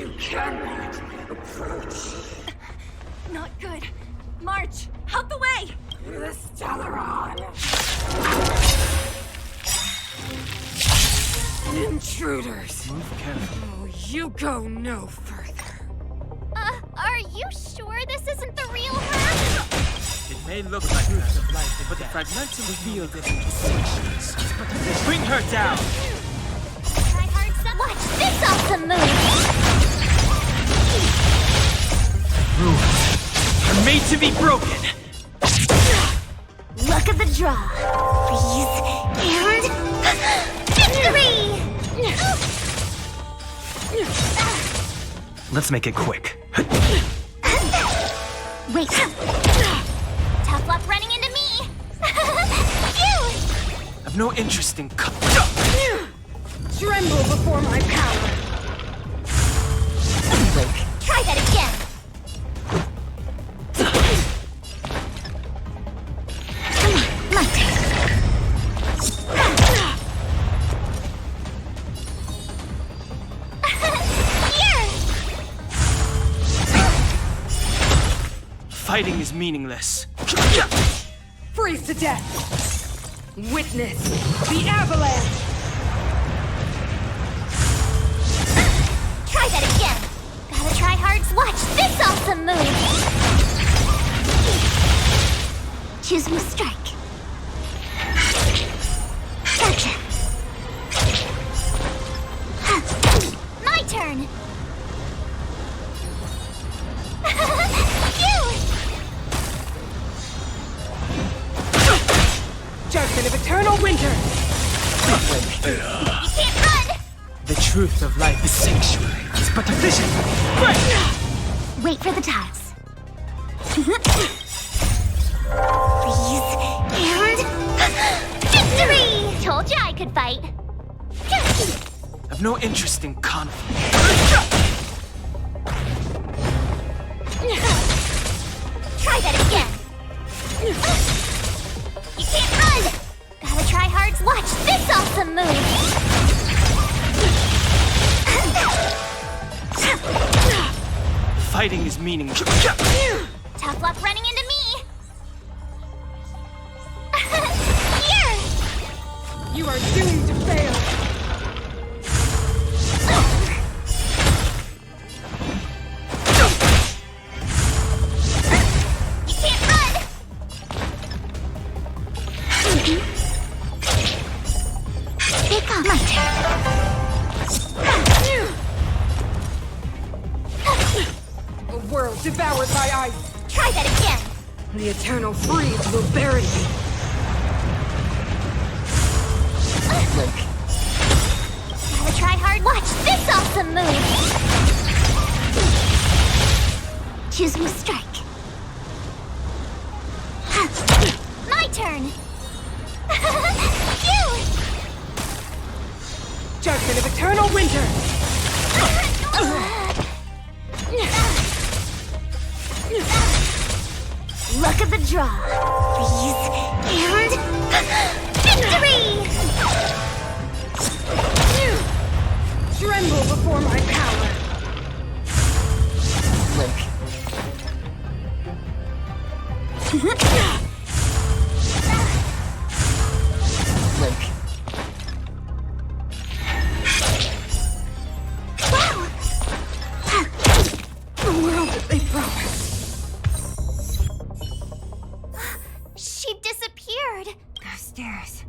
You cannot approach Not good. March, out the way! the Stellaron. Intruders. Move carefully. Oh, you go no further. Are you sure this isn't the real her? It may look like that, but the fragmentum reveal this into sections. Bring her down! Try hard some. Watch this awesome move! Rules are made to be broken! Luck of the draw. Freeze and victory! Let's make it quick. Wait. Tough luck running into me. Phew! I've no interest in Tremble before my power. Try that again. Come on, my turn. Here! Fighting is meaningless. Freeze to death. Witness the avalanche. Try that again. Gotta try hard. Watch this awesome move. Choose my strike. Gotcha. My turn. Phew! Judgment of eternal winter. You can't run. The truth of life is sanctuary. It's but a vision. Wait for the tiles. Freeze and victory! Told you I could fight. I've no interest in conflict. Try that again. You can't run. Gotta try hard. Watch this awesome move. Fighting is meaningless. Tough luck running into me. Here! You are doomed to fail. You can't run. Pick up my turn. A world devoured by ice. Try that again. The eternal freeze will bury me. Gotta try hard. Watch this awesome move. Choose my strike. My turn. Phew! Judgment of eternal winter. Luck of the draw. Freeze and victory! Tremble before my power. Wow! The world that they promised. She disappeared. Those stairs.